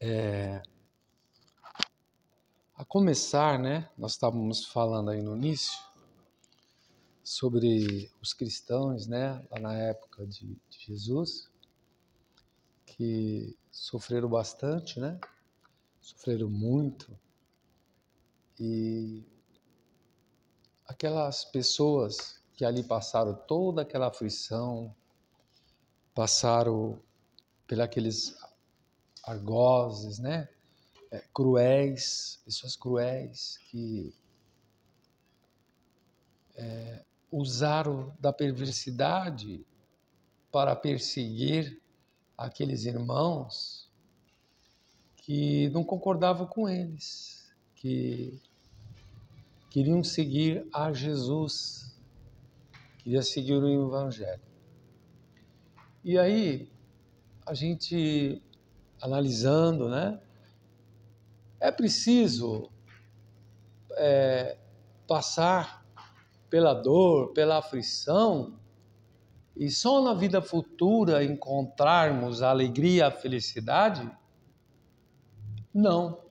A começar, né? Nós estávamos falando aí no início sobre os cristãos, né? Lá na época de Jesus, que sofreram bastante, né? Sofreram muito. E aquelas pessoas que ali passaram toda aquela aflição, passaram aqueles algozes, né? Cruéis, pessoas cruéis que usaram da perversidade para perseguir aqueles irmãos que não concordavam com eles, que queriam seguir a Jesus, queriam seguir o Evangelho. E aí, a gente analisando, né? É preciso passar pela dor, pela aflição, e só na vida futura encontrarmos a alegria, a felicidade? Não,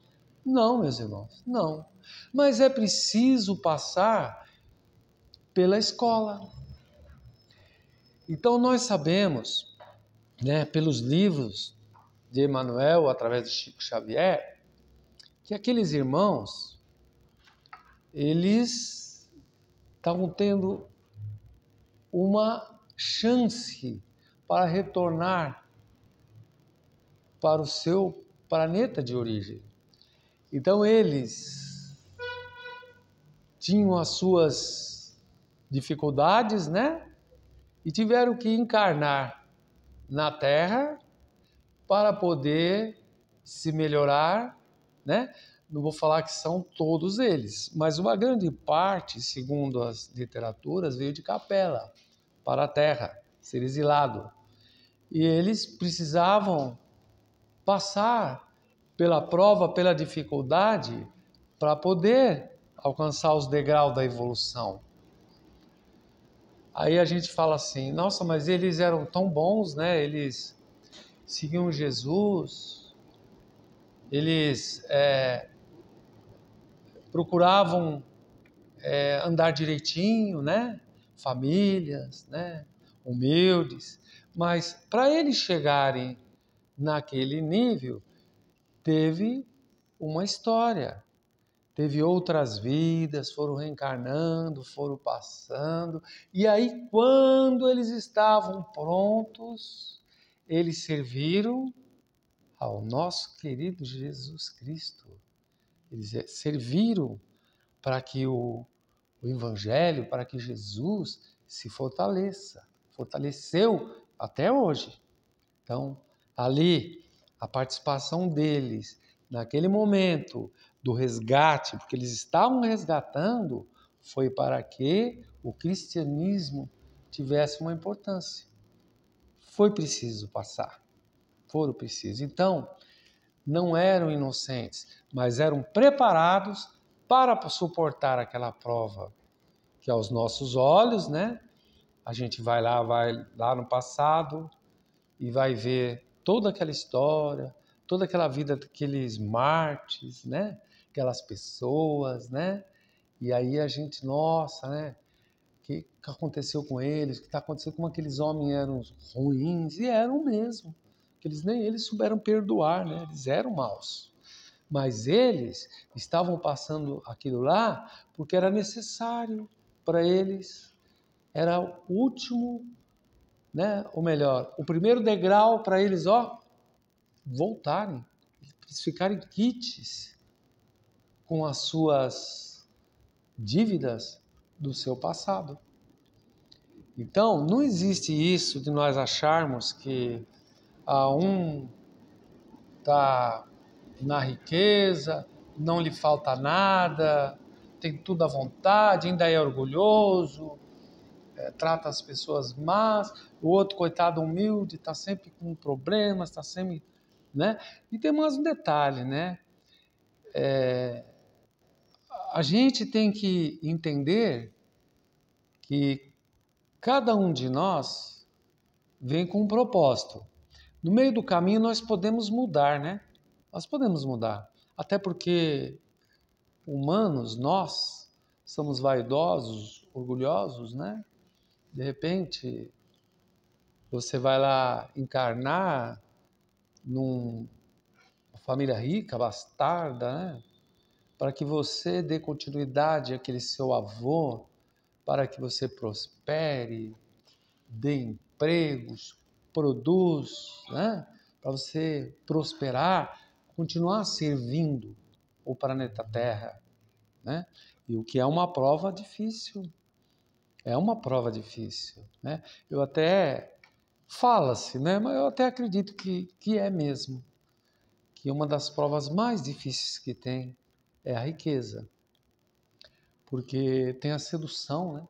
não, meus irmãos, não. Mas é preciso passar pela escola. Então nós sabemos, né, pelos livros de Emmanuel, através de Chico Xavier, que aqueles irmãos, eles estavam tendo uma chance para retornar para o seu planeta de origem. Então eles tinham as suas dificuldades, né? E tiveram que encarnar na Terra para poder se melhorar, né? Não vou falar que são todos eles, mas uma grande parte, segundo as literaturas, veio de Capela para a Terra, ser exilado. E eles precisavam passar pela prova, pela dificuldade, para poder alcançar os degraus da evolução. Aí a gente fala assim, nossa, mas eles eram tão bons, né? Eles seguiam Jesus, eles procuravam andar direitinho, né? Famílias, né? Humildes. Mas para eles chegarem naquele nível, teve uma história. Teve outras vidas, foram reencarnando, foram passando. E aí, quando eles estavam prontos, eles serviram ao nosso querido Jesus Cristo. Eles serviram para que o Evangelho, para que Jesus se fortaleça. Fortaleceu até hoje. Então, ali, a participação deles, naquele momento do resgate, porque eles estavam resgatando, foi para que o cristianismo tivesse uma importância. Foi preciso passar. Foram preciso. Então, não eram inocentes, mas eram preparados para suportar aquela prova que aos nossos olhos, né? A gente vai lá no passado e vai ver toda aquela história, toda aquela vida daqueles mártires, né? Aquelas pessoas, né? E aí a gente, nossa, né? O que aconteceu com eles? O que está acontecendo? Como aqueles homens eram ruins? E eram mesmo. Nem eles souberam perdoar, né? Eles eram maus. Mas eles estavam passando aquilo lá porque era necessário para eles. Era o último, né? Ou melhor, o primeiro degrau para eles, voltarem, eles ficarem quites com as suas dívidas do seu passado. Então, não existe isso de nós acharmos que um está na riqueza, não lhe falta nada, tem tudo à vontade, ainda é orgulhoso, trata as pessoas más, o outro, coitado, humilde, está sempre com problemas, está sempre, né? E tem mais um detalhe, né? A gente tem que entender que cada um de nós vem com um propósito. No meio do caminho nós podemos mudar, né? Nós podemos mudar. Até porque humanos, nós, somos vaidosos, orgulhosos, né? De repente, você vai lá encarnar numa família rica, bastarda, né? Para que você dê continuidade àquele seu avô, para que você prospere, dê empregos, produz, né? Para você prosperar, continuar servindo o planeta Terra, né? E o que é uma prova difícil. É uma prova difícil, né? Eu até fala-se, né? Mas eu até acredito que é mesmo, que uma das provas mais difíceis que tem é a riqueza, porque tem a sedução, né?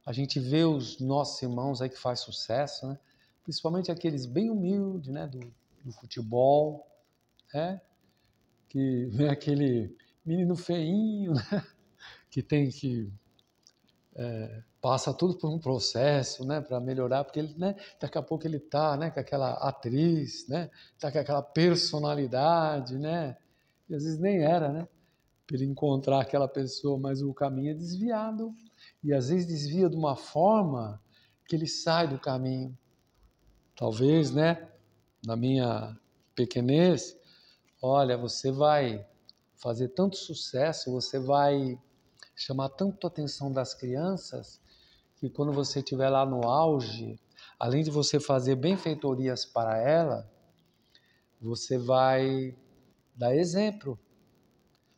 A gente vê os nossos irmãos aí que faz sucesso, né? Principalmente aqueles bem humildes, né? Do futebol, né? Que vem aquele menino feinho, né? Que tem que passa tudo por um processo, né, para melhorar, porque ele, né, daqui a pouco ele tá, né, com aquela atriz, né, tá com aquela personalidade, né, e às vezes nem era, né, para ele encontrar aquela pessoa, mas o caminho é desviado e às vezes desvia de uma forma que ele sai do caminho. Talvez, né, na minha pequenez, olha, você vai fazer tanto sucesso, você vai chamar tanto a atenção das crianças que quando você estiver lá no auge, além de você fazer benfeitorias para ela, você vai dar exemplo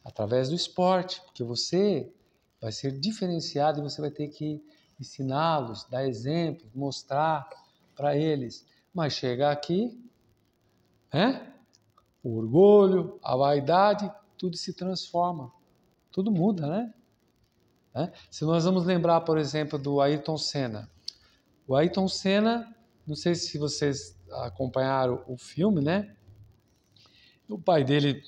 através do esporte, porque você vai ser diferenciado e você vai ter que ensiná-los, dar exemplo, mostrar para eles. Mas chega aqui, né? O orgulho, a vaidade, tudo se transforma, tudo muda, né? Se nós vamos lembrar, por exemplo, do Ayrton Senna. O Ayrton Senna, não sei se vocês acompanharam o filme, né? O pai dele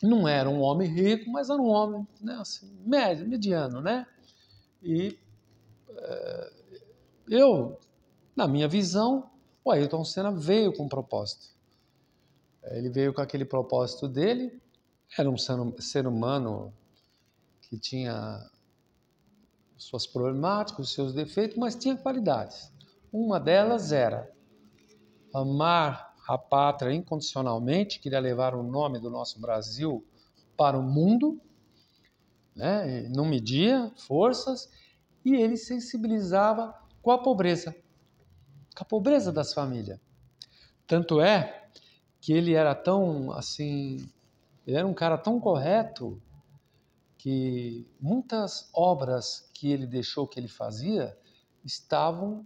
não era um homem rico, mas era um homem, né, assim, médio, mediano, né? E na minha visão, o Ayrton Senna veio com um propósito. Ele veio com aquele propósito dele, era um ser humano que tinha suas problemáticas, seus defeitos, mas tinha qualidades. Uma delas era amar a pátria incondicionalmente, queria levar o nome do nosso Brasil para o mundo, né? Não media forças, e ele sensibilizava com a pobreza das famílias. Tanto é que ele era tão, assim, ele era um cara tão correto que muitas obras que ele deixou, que ele fazia, estavam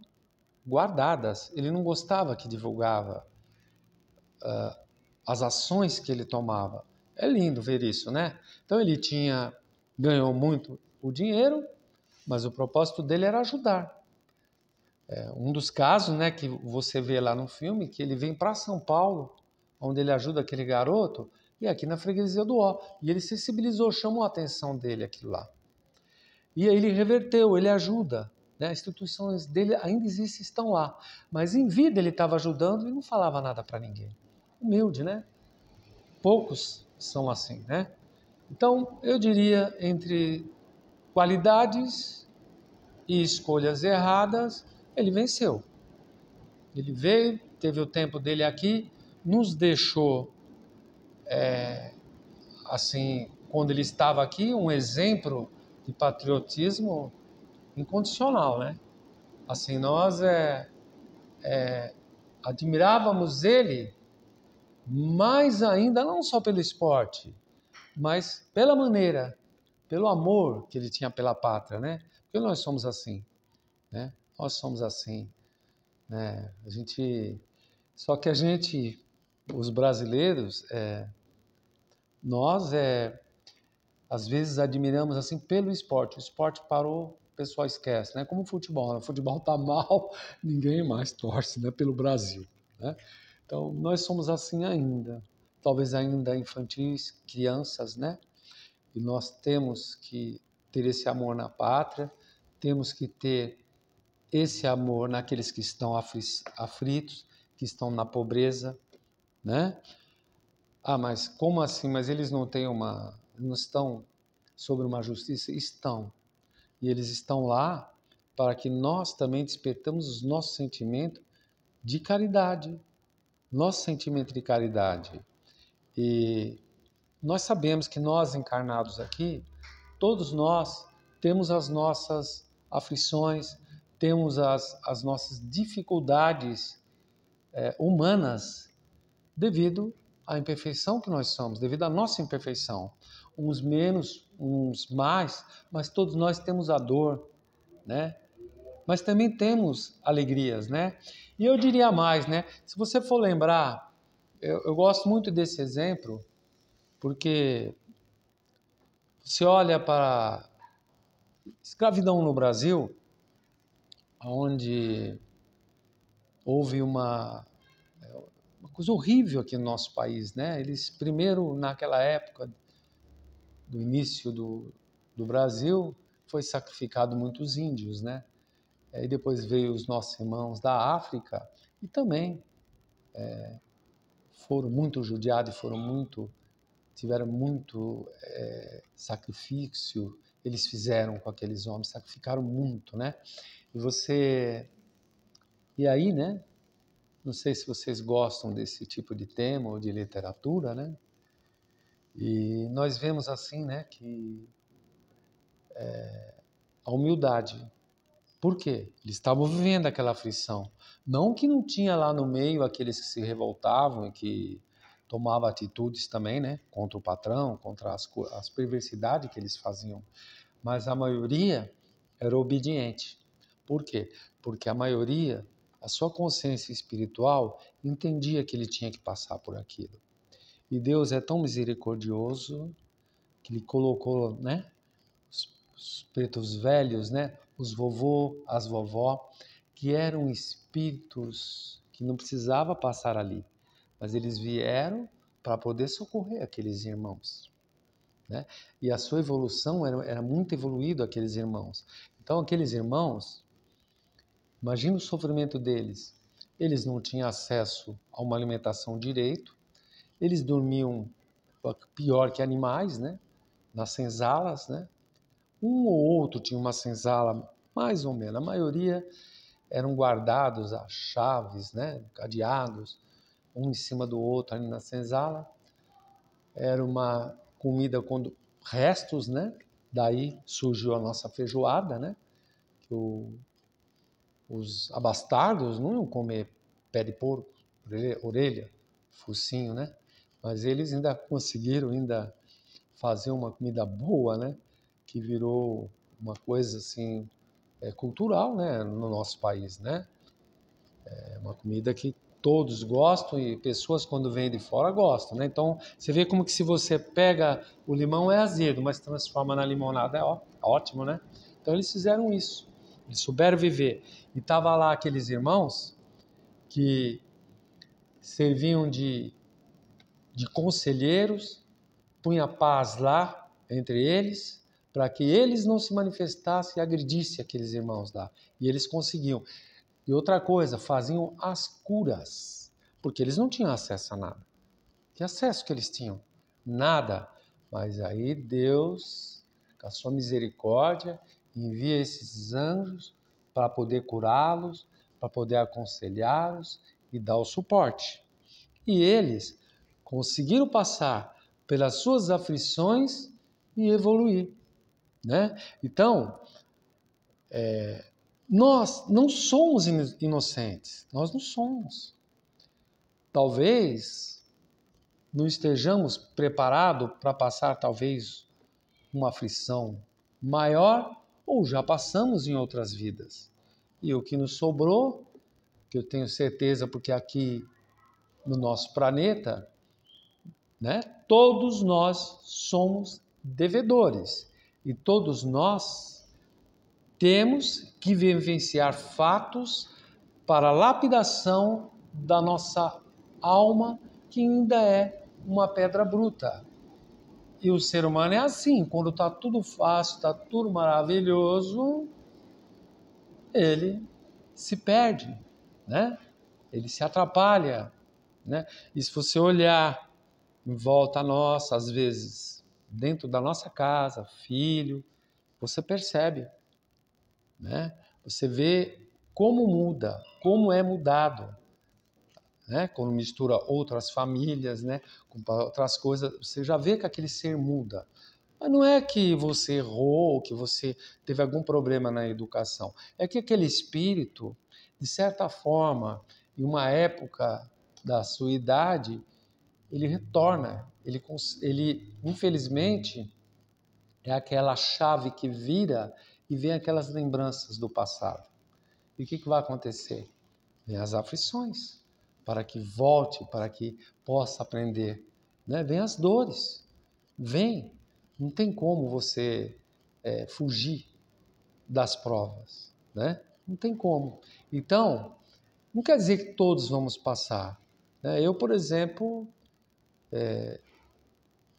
guardadas. Ele não gostava que divulgava as ações que ele tomava. É lindo ver isso, né? Então ele ganhou muito o dinheiro, mas o propósito dele era ajudar. Um dos casos, né, que você vê lá no filme, que ele vem para São Paulo, onde ele ajuda aquele garoto, e aqui na freguesia do Ó. E ele sensibilizou, chamou a atenção dele aquilo lá. E aí ele reverteu, ele ajuda. Né? As instituições dele ainda existem, estão lá. Mas em vida ele estava ajudando e não falava nada para ninguém. Humilde, né? Poucos são assim, né? Então, eu diria, entre qualidades e escolhas erradas, ele venceu. Ele veio, teve o tempo dele aqui, nos deixou, assim, quando ele estava aqui, um exemplo de patriotismo incondicional, né? Assim, nós admirávamos ele mais ainda, não só pelo esporte, mas pela maneira, pelo amor que ele tinha pela pátria, né? Porque nós somos assim, né? Nós somos assim, né? Só que a gente, os brasileiros, nós às vezes admiramos assim pelo esporte. O esporte parou, o pessoal esquece, né? Como o futebol, né? O futebol tá mal, ninguém mais torce, né? Pelo Brasil, né? Então nós somos assim ainda, talvez ainda infantis, crianças, né? E nós temos que ter esse amor na pátria, temos que ter esse amor naqueles que estão aflitos, que estão na pobreza, né? Ah, mas como assim? Mas eles não estão sobre uma justiça? Estão. E eles estão lá para que nós também despertamos os nossos sentimentos de caridade. Nosso sentimento de caridade. E nós sabemos que nós encarnados aqui, todos nós temos as nossas aflições, temos as nossas dificuldades humanas devido à imperfeição que nós somos, devido à nossa imperfeição. Uns menos, uns mais, mas todos nós temos a dor, né? Mas também temos alegrias, né? E eu diria mais, né? Se você for lembrar, eu gosto muito desse exemplo, porque se olha para a escravidão no Brasil, onde houve uma coisa horrível aqui no nosso país, né? Eles primeiro, naquela época do início do Brasil, foi sacrificado muitos índios, né? E depois veio os nossos irmãos da África e também foram muito judiados, tiveram muito sacrifício, eles fizeram com aqueles homens, sacrificaram muito, né? E aí, né? Não sei se vocês gostam desse tipo de tema ou de literatura, né? E nós vemos assim, né, que a humildade. Por quê? Eles estavam vivendo aquela aflição. Não que não tinha lá no meio aqueles que se revoltavam e que tomavam atitudes também, né, contra o patrão, contra as perversidades que eles faziam. Mas a maioria era obediente. Por quê? Porque a maioria, a sua consciência espiritual, entendia que ele tinha que passar por aquilo. E Deus é tão misericordioso que ele colocou, né, os pretos velhos, né, os vovô, as vovó, que eram espíritos que não precisava passar ali, mas eles vieram para poder socorrer aqueles irmãos, né? E a sua evolução era muito evoluído aqueles irmãos. Então aqueles irmãos, imagina o sofrimento deles. Eles não tinham acesso a uma alimentação direito, eles dormiam pior que animais, né? Nas senzalas, né? Um ou outro tinha uma senzala, mais ou menos. A maioria eram guardados a chaves, né? Cadeados, um em cima do outro ali na senzala. Era uma comida com restos, né? Daí surgiu a nossa feijoada, né? Que os abastardos não iam comer pé de porco, orelha, focinho, né? Mas eles ainda conseguiram fazer uma comida boa, né? Que virou uma coisa assim cultural, né? No nosso país, né? É uma comida que todos gostam e pessoas quando vêm de fora gostam, né? Então você vê como que se você pega o limão é azedo, mas transforma na limonada é ótimo, né? Então eles fizeram isso, eles souberam viver. E tava lá aqueles irmãos que serviam de conselheiros, punha paz lá entre eles, para que eles não se manifestassem e agredissem aqueles irmãos lá. E eles conseguiam. E outra coisa, faziam as curas, porque eles não tinham acesso a nada. Que acesso que eles tinham? Nada. Mas aí Deus, com a sua misericórdia, envia esses anjos para poder curá-los, para poder aconselhá-los e dar o suporte. E eles conseguiram passar pelas suas aflições e evoluir, né? Então, nós não somos inocentes, nós não somos. Talvez não estejamos preparados para passar talvez uma aflição maior ou já passamos em outras vidas. E o que nos sobrou, que eu tenho certeza porque aqui no nosso planeta, né, todos nós somos devedores e todos nós temos que vivenciar fatos para a lapidação da nossa alma, que ainda é uma pedra bruta. E o ser humano é assim, quando está tudo fácil, está tudo maravilhoso, ele se perde, né? Ele se atrapalha, né? E se você olhar em volta a nós, às vezes dentro da nossa casa, filho, você percebe, né? Você vê como muda, como é mudado, né? Quando mistura outras famílias, né? Com outras coisas, você já vê que aquele ser muda. Mas não é que você errou, que você teve algum problema na educação. É que aquele espírito, de certa forma, em uma época da sua idade, ele retorna. Ele infelizmente, é aquela chave que vira e vem aquelas lembranças do passado. E o que vai acontecer? Vem as aflições, para que volte, para que possa aprender. Né? Vem as dores, vem. Não tem como você fugir das provas, né? Não tem como. Então, não quer dizer que todos vamos passar. Né? Eu, por exemplo,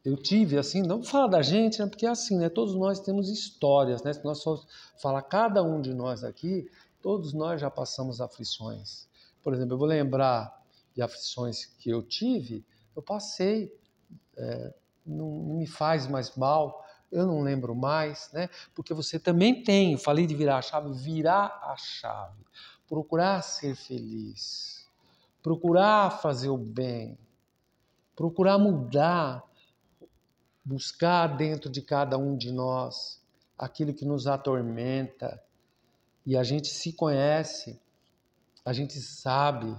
eu tive, assim, não vou falar da gente, né? Porque é assim, né? Todos nós temos histórias, né? Se nós formos falar cada um de nós aqui, todos nós já passamos aflições. Por exemplo, eu vou lembrar de aflições que eu tive, eu passei, não me faz mais mal, eu não lembro mais, né? Porque você também tem, eu falei de virar a chave, procurar ser feliz, procurar fazer o bem, procurar mudar, buscar dentro de cada um de nós aquilo que nos atormenta. E a gente se conhece, a gente sabe,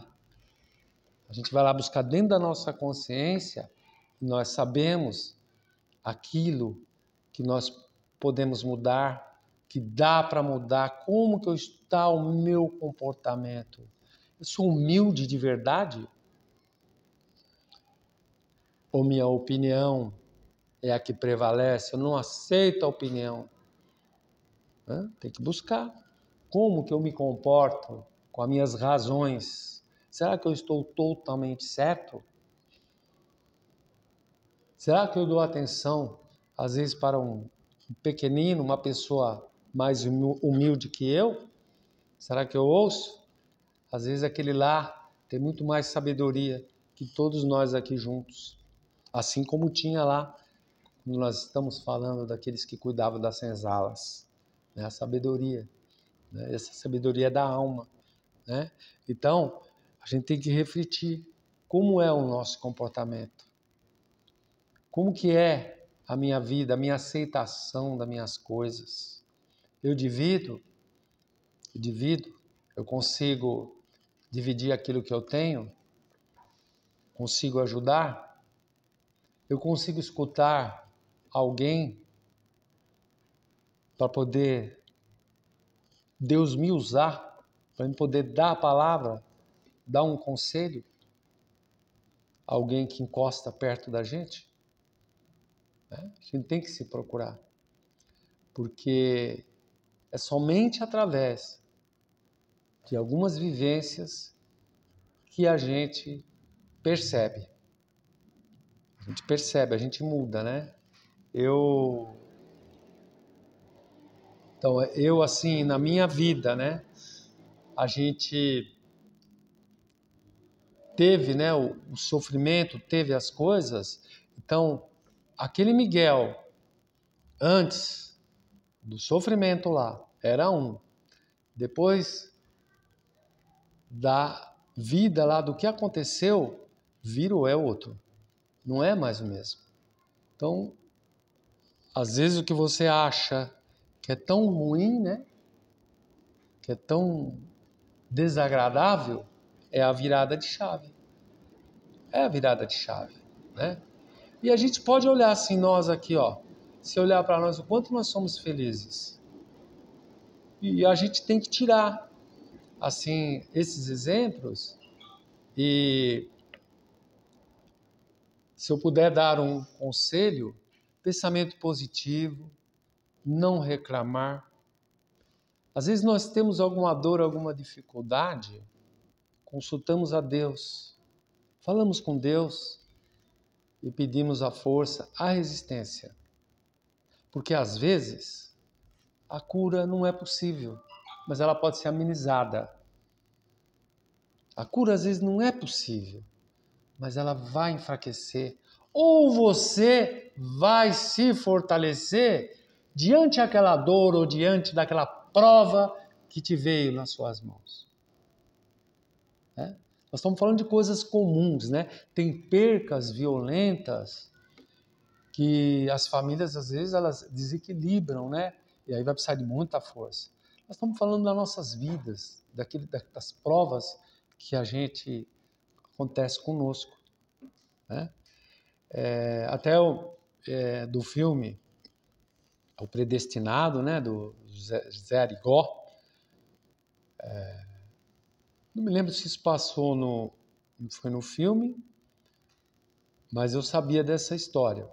a gente vai lá buscar dentro da nossa consciência, e nós sabemos aquilo que nós podemos mudar, que dá para mudar, como que está o meu comportamento. Eu sou humilde de verdade? Ou minha opinião é a que prevalece? Eu não aceito a opinião. Tem que buscar. Como que eu me comporto com as minhas razões? Será que eu estou totalmente certo? Será que eu dou atenção, às vezes, para um pequenino, uma pessoa mais humilde que eu? Será que eu ouço? Às vezes aquele lá tem muito mais sabedoria que todos nós aqui juntos. Assim como tinha lá, quando nós estamos falando daqueles que cuidavam das senzalas. Né? A sabedoria. Né? Essa sabedoria é da alma. Né? Então, a gente tem que refletir como é o nosso comportamento. Como que é a minha vida, a minha aceitação das minhas coisas. Eu divido, eu consigo dividir aquilo que eu tenho, consigo ajudar, eu consigo escutar alguém para poder Deus me usar, para eu poder dar a palavra, dar um conselho, alguém que encosta perto da gente. Né? A gente tem que se procurar, porque é somente através de algumas vivências que a gente percebe. A gente percebe, a gente muda, né? Então, eu assim, na minha vida, né? A gente teve, né, o sofrimento, teve as coisas. Então, aquele Miguel, antes do sofrimento lá, era um. Depois da vida lá, do que aconteceu, virou é outro. Não é mais o mesmo. Então, às vezes o que você acha que é tão ruim, né? Que é tão desagradável, é a virada de chave. É a virada de chave, né? E a gente pode olhar assim, nós aqui, ó. Se olhar para nós, o quanto nós somos felizes. E a gente tem que tirar, assim, esses exemplos. E se eu puder dar um conselho, pensamento positivo, não reclamar. Às vezes nós temos alguma dor, alguma dificuldade, consultamos a Deus, falamos com Deus e pedimos a força, a resistência. Porque às vezes a cura não é possível, mas ela pode ser amenizada. A cura às vezes não é possível, mas ela vai enfraquecer ou você vai se fortalecer diante daquela dor ou diante daquela prova que te veio nas suas mãos. Né? Nós estamos falando de coisas comuns, né? Tem percas violentas que as famílias, às vezes, elas desequilibram, né? E aí vai precisar de muita força. Nós estamos falando das nossas vidas, das provas que acontece conosco, né? Do filme O Predestinado, né? Do José Arigó. Não me lembro se isso foi no filme, mas eu sabia dessa história.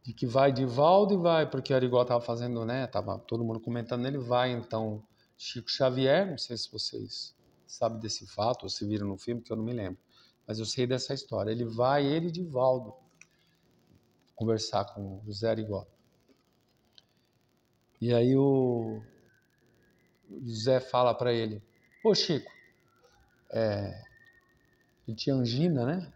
De que vai Divaldo e vai, porque o Arigó estava fazendo, né? Tava todo mundo comentando nele, vai então Chico Xavier, não sei se vocês sabem desse fato, ou se viram no filme, que eu não me lembro. Mas eu sei dessa história. Ele e Divaldo, conversar com o José Arigó. E aí o José fala para ele, ô Chico, ele tinha angina, né?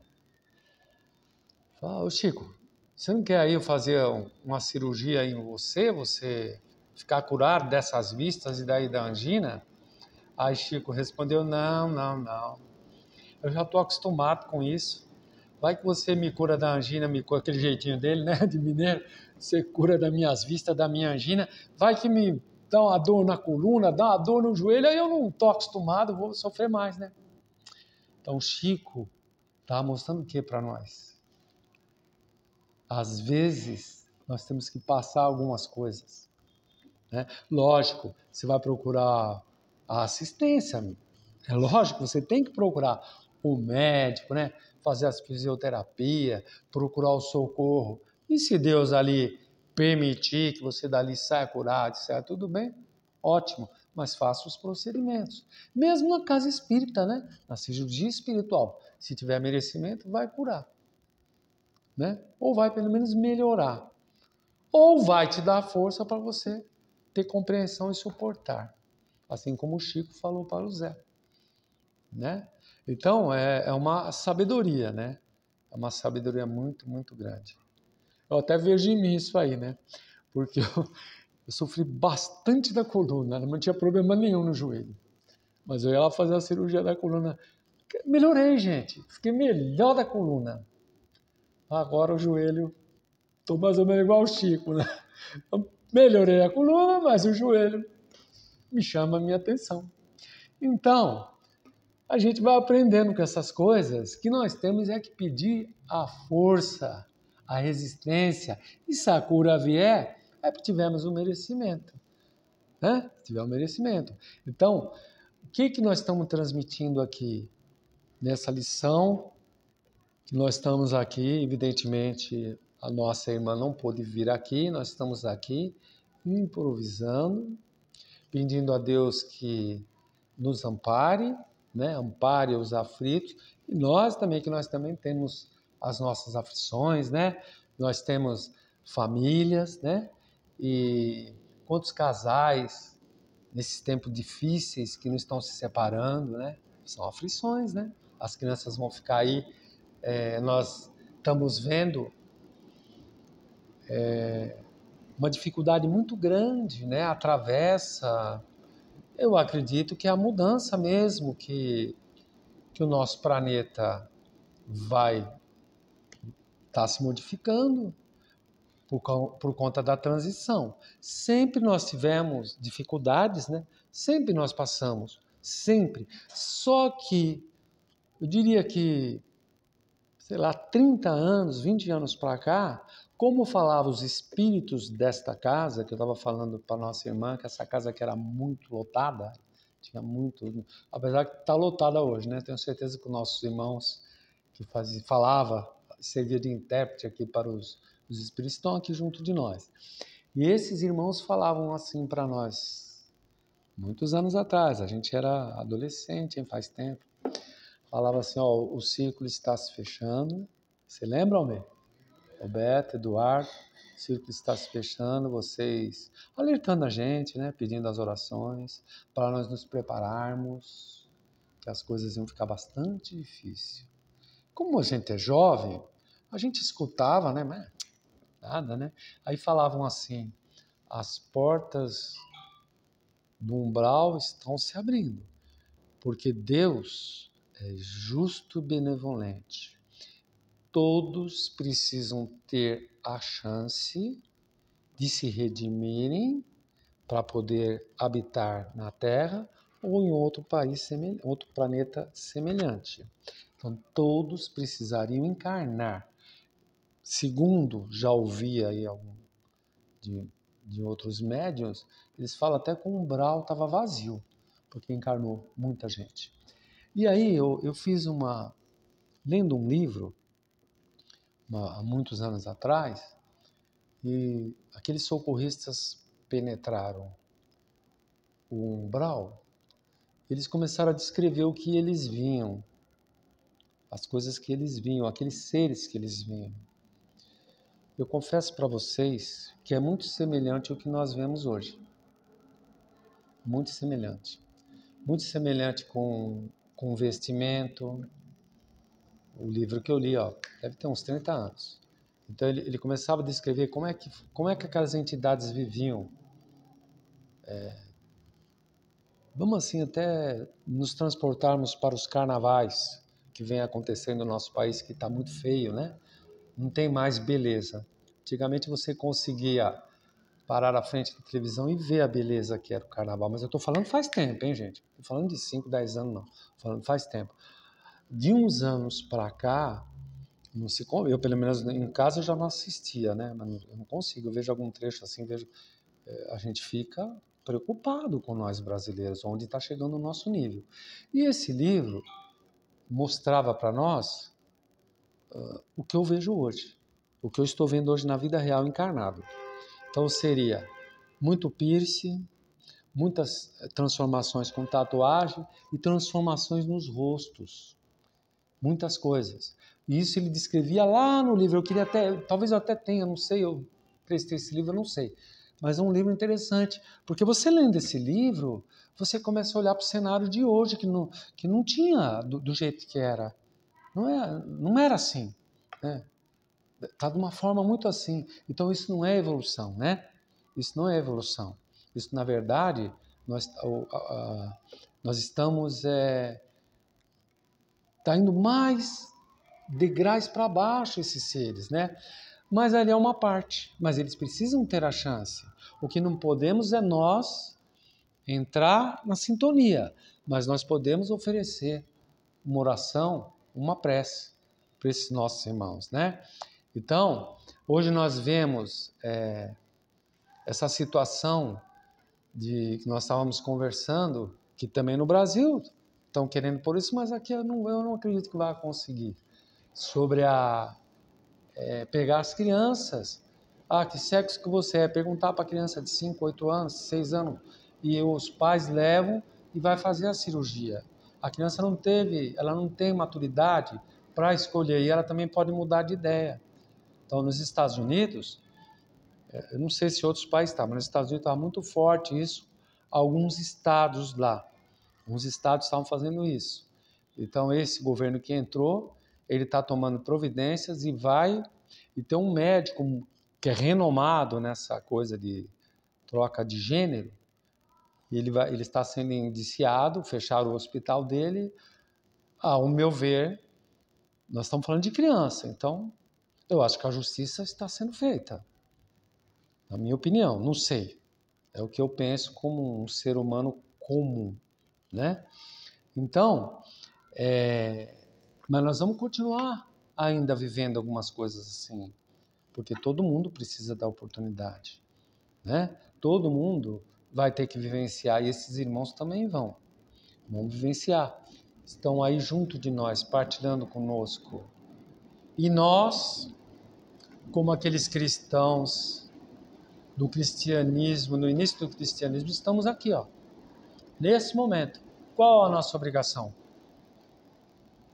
Fala, ô Chico, você não quer aí fazer uma cirurgia em você ficar curado dessas vistas e daí da angina? Aí Chico respondeu, não. Eu já estou acostumado com isso. Vai que você me cura da angina, me cura aquele jeitinho dele, né, de mineiro. Você cura das minhas vistas, da minha angina. Vai que me dá uma dor na coluna, dá uma dor no joelho, aí eu não estou acostumado, vou sofrer mais, né? Então Chico está mostrando o que para nós? Às vezes nós temos que passar algumas coisas, né? Lógico, você vai procurar a assistência, amigo. É lógico, você tem que procurar o médico, né? Fazer as fisioterapia, procurar o socorro. E se Deus ali permitir que você dali saia curado, saia tudo bem, ótimo. Mas faça os procedimentos. Mesmo na casa espírita, né? Na cirurgia espiritual. Se tiver merecimento, vai curar, né? Ou vai pelo menos melhorar. Ou vai te dar força para você ter compreensão e suportar. Assim como o Chico falou para o Zé, né? Então, é uma sabedoria, né? É uma sabedoria muito, muito grande. Eu até vejo em mim isso aí, né? Porque eu sofri bastante da coluna, não tinha problema nenhum no joelho. Mas eu ia lá fazer a cirurgia da coluna. Melhorei, gente. Fiquei melhor da coluna. Agora o joelho, estou mais ou menos igual o Chico, né? Melhorei a coluna, mas o joelho me chama a minha atenção. Então, a gente vai aprendendo com essas coisas que nós temos que pedir a força, a resistência. E se a cura vier, é porque tivemos um merecimento. Né? Tivemos um merecimento. Então, o que nós estamos transmitindo aqui nessa lição? Que nós estamos aqui, evidentemente, a nossa irmã não pôde vir aqui, nós estamos aqui improvisando, pedindo a Deus que nos ampare, né? Ampare os aflitos, e nós também temos as nossas aflições, né? Nós temos famílias, né? E quantos casais nesses tempos difíceis que não estão se separando, né? São aflições, né? As crianças vão ficar aí, nós estamos vendo uma dificuldade muito grande, né? Atravessa, eu acredito que é a mudança mesmo que o nosso planeta vai estar se modificando por conta da transição. Sempre nós tivemos dificuldades, né? Sempre nós passamos, sempre. Só que, eu diria que, sei lá, 30 anos, 20 anos para cá, como falavam os espíritos desta casa, que eu estava falando para nossa irmã, que essa casa aqui era muito lotada, tinha muito, apesar que está lotada hoje, né? Tenho certeza que os nossos irmãos que servia de intérprete aqui para os espíritos, estão aqui junto de nós. E esses irmãos falavam assim para nós, muitos anos atrás, a gente era adolescente, hein, faz tempo, falava assim, ó, o círculo está se fechando, você lembra, Almir? Roberto, Eduardo, o círculo está se fechando, vocês alertando a gente, né, pedindo as orações, para nós nos prepararmos, que as coisas iam ficar bastante difíceis. Como a gente é jovem, A gente escutava, né? Mas nada, né? Aí falavam assim, as portas do umbral estão se abrindo, porque Deus é justo e benevolente. Todos precisam ter a chance de se redimirem para poder habitar na Terra ou em outro país, outro planeta semelhante. Então, todos precisariam encarnar. Segundo, já ouvi aí de outros médiuns, eles falam até que o umbral estava vazio, porque encarnou muita gente. E aí eu fiz lendo um livro, há muitos anos atrás, e aqueles socorristas penetraram o umbral, eles começaram a descrever o que eles viam, as coisas que eles viam, aqueles seres que eles viam. Eu confesso para vocês que é muito semelhante ao que nós vemos hoje. Muito semelhante. Muito semelhante com o vestimento. O livro que eu li, deve ter uns 30 anos. Então ele começava a descrever como é que aquelas entidades viviam. Vamos assim até nos transportarmos para os carnavais que vem acontecendo no nosso país, que está muito feio, né? Não tem mais beleza. Antigamente você conseguia parar à frente da televisão e ver a beleza que era o carnaval. Mas eu estou falando faz tempo, hein, gente? Estou falando de 5, 10 anos, não. Estou falando faz tempo. De uns anos para cá, eu pelo menos em casa eu já não assistia, né? Mas eu não consigo. Eu vejo algum trecho assim, a gente fica preocupado com nós brasileiros, onde está chegando o nosso nível. E esse livro mostrava para nós o que eu vejo hoje, o que eu estou vendo hoje na vida real encarnado. Então seria muito piercing, muitas transformações com tatuagem e transformações nos rostos, muitas coisas. E isso ele descrevia lá no livro. Eu queria até, talvez eu até tenha, não sei, eu prestei esse livro, eu não sei. Mas é um livro interessante, porque você lendo esse livro, você começa a olhar para o cenário de hoje, que não tinha do jeito que era. Não era assim, né? Está de uma forma muito assim. Então isso não é evolução, né? Isso não é evolução. Isso, na verdade, nós estamos tá indo mais degraus para baixo esses seres, né? Mas ali é uma parte. Mas eles precisam ter a chance. O que não podemos é nós entrar na sintonia. Mas nós podemos oferecer uma oração, uma prece para esses nossos irmãos, né? Então, hoje nós vemos essa situação que nós estávamos conversando, que também no Brasil estão querendo por isso, mas aqui eu não acredito que vai conseguir, sobre pegar as crianças. Que sexo que você é? Perguntar para a criança de 5, 8 anos, 6 anos, e os pais levam e vai fazer a cirurgia. A criança ela não tem maturidade para escolher, e ela também pode mudar de ideia. Então, nos Estados Unidos, eu não sei se outros países estavam, mas nos Estados Unidos estava muito forte isso. Alguns estados estavam fazendo isso. Então, esse governo que entrou, ele está tomando providências e tem um médico que é renomado nessa coisa de troca de gênero, e ele está sendo indiciado, fecharam o hospital dele. Ao meu ver, nós estamos falando de criança, então eu acho que a justiça está sendo feita. Na minha opinião, não sei. É o que eu penso como um ser humano comum, né? Então, mas nós vamos continuar ainda vivendo algumas coisas assim, porque todo mundo precisa da oportunidade, né? Todo mundo vai ter que vivenciar, e esses irmãos também vão vivenciar. Estão aí junto de nós, partilhando conosco. E nós, como aqueles cristãos do cristianismo, no início do cristianismo, estamos aqui, nesse momento. Qual a nossa obrigação?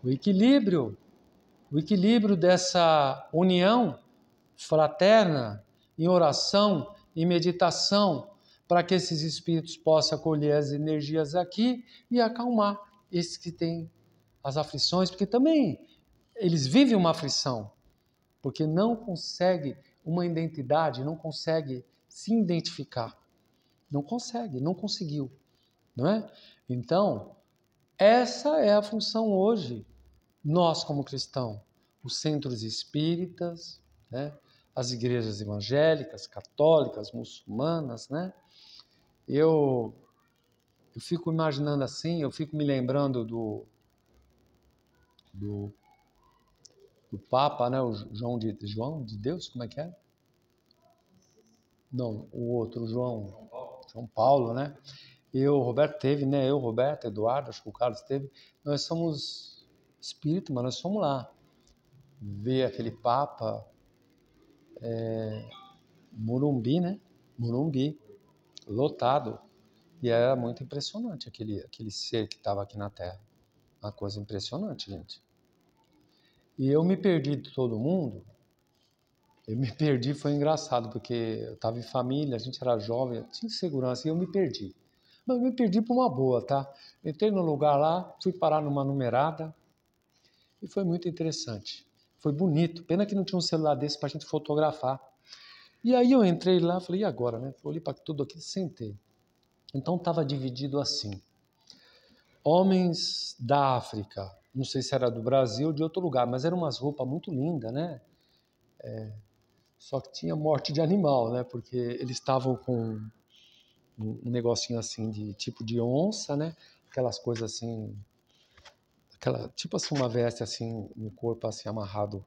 O equilíbrio dessa união fraterna, em oração, em meditação, para que esses espíritos possam acolher as energias aqui e acalmar esses que têm as aflições, porque também eles vivem uma aflição. porque não consegue uma identidade, não consegue se identificar. Não consegue, não conseguiu, não é? Então, essa é a função hoje, nós como cristãos, os centros espíritas, né? As igrejas evangélicas, católicas, muçulmanas, né? Eu fico imaginando assim, eu fico me lembrando do Papa, né? O João de Deus, como é que é? Não, o outro, João Paulo, né? O Roberto teve, né? Eu, Roberto, Eduardo, acho que o Carlos teve. Nós somos espírito, mas nós fomos lá ver aquele Papa Morumbi, né? Morumbi, lotado. E era muito impressionante aquele ser que estava aqui na Terra. Uma coisa impressionante, gente. E eu me perdi de todo mundo. Eu me perdi, foi engraçado, porque eu estava em família, a gente era jovem, tinha insegurança e eu me perdi. Mas eu me perdi por uma boa, tá? Entrei no lugar lá, fui parar numa numerada e foi muito interessante. Foi bonito. Pena que não tinha um celular desse para a gente fotografar. E aí eu entrei lá, falei, e agora, né? Olhei para tudo aquilo e sentei. Então estava dividido assim. Homens da África, não sei se era do Brasil ou de outro lugar, mas eram umas roupas muito lindas, né? Só que tinha morte de animal, né? Porque eles estavam com um negocinho assim de tipo de onça, né? Aquelas coisas assim, tipo assim uma veste assim no corpo assim amarrado,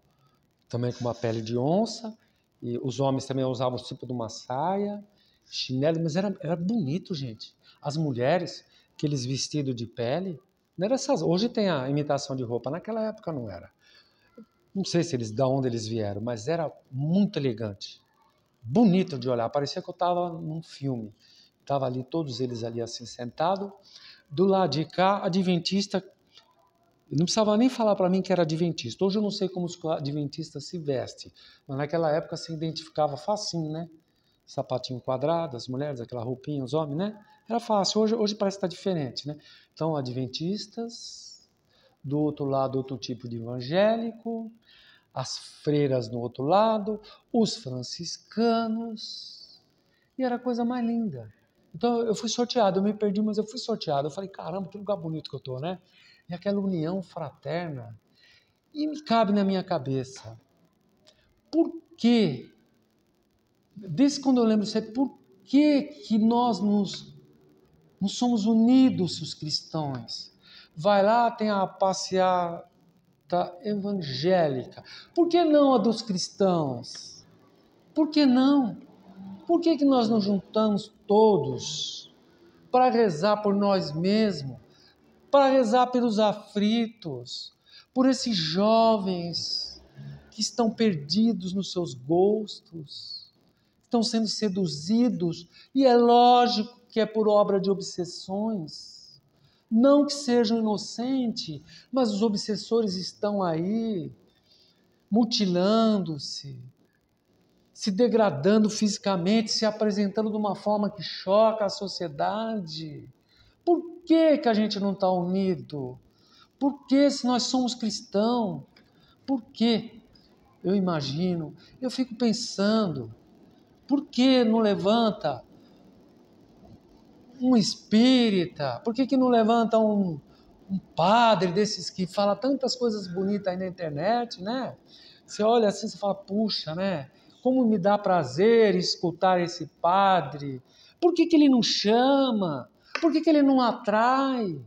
também com uma pele de onça. E os homens também usavam tipo de uma saia, chinelo, mas era bonito, gente. As mulheres, aqueles vestidos de pele, não era essas. Hoje tem a imitação de roupa, naquela época não era. Não sei se da onde eles vieram, mas era muito elegante, bonito de olhar. Parecia que eu estava num filme. Estava ali todos eles ali assim sentados. Do lado de cá, adventista. Não precisava nem falar para mim que era adventista. Hoje eu não sei como os adventistas se vestem, mas naquela época se identificava facinho, né? Sapatinho quadrado, as mulheres, aquela roupinha, os homens, né? Era fácil. Hoje parece que está diferente, né? Então, adventistas, do outro lado, outro tipo de evangélico, as freiras no outro lado, os franciscanos, e era a coisa mais linda. Então eu fui sorteado, eu me perdi, mas eu fui sorteado. Eu falei, caramba, que lugar bonito que eu tô, né? E aquela união fraterna. E me cabe na minha cabeça, por que, desde quando eu lembro, por que nós não somos unidos, os cristãos? Vai lá, tem a passeata evangélica. Por que não a dos cristãos? Por que não? Por que nós não juntamos todos para rezar por nós mesmos, para rezar pelos aflitos, por esses jovens que estão perdidos nos seus gostos, estão sendo seduzidos, e é lógico que é por obra de obsessões. Não que sejam inocentes, mas os obsessores estão aí, mutilando-se, se degradando fisicamente, se apresentando de uma forma que choca a sociedade. Por que a gente não está unido? Por que, se nós somos cristãos? Por que? Eu imagino, eu fico pensando, por que não levanta um espírita? Por que não levanta um padre desses que fala tantas coisas bonitas aí na internet, né? Você olha assim, você fala, puxa, né? Como me dá prazer escutar esse padre. Por que ele não chama? Por que ele não atrai?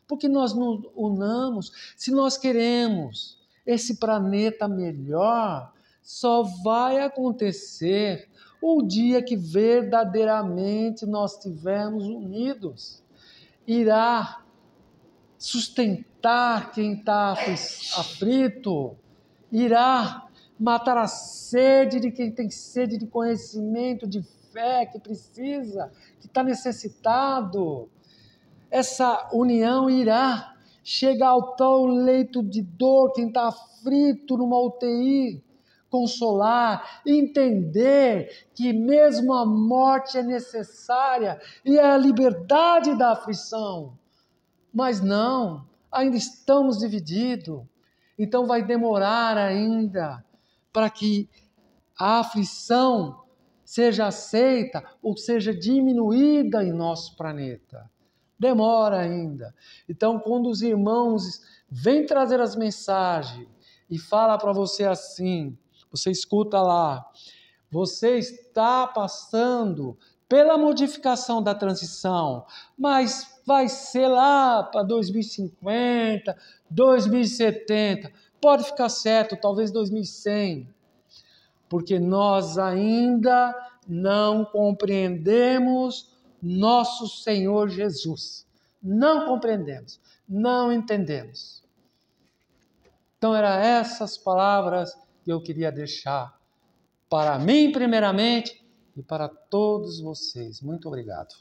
Por que nós não unamos? Se nós queremos esse planeta melhor, só vai acontecer o dia que verdadeiramente nós estivermos unidos. Irá sustentar quem está aflito, irá matar a sede de quem tem sede de conhecimento, de fé, que precisa, que está necessitado. Essa união irá chegar ao tal leito de dor, quem está aflito numa UTI, consolar, entender que mesmo a morte é necessária e é a liberdade da aflição. Mas não, ainda estamos divididos, então vai demorar ainda para que a aflição seja aceita ou seja diminuída em nosso planeta. Demora ainda. Então, quando os irmãos vêm trazer as mensagens e fala para você assim, você escuta lá, você está passando pela modificação da transição, mas vai ser lá para 2050, 2070, pode ficar certo, talvez 2100, porque nós ainda não compreendemos nosso Senhor Jesus. Não compreendemos, não entendemos. Então, eram essas palavras que eu queria deixar para mim, primeiramente, e para todos vocês. Muito obrigado.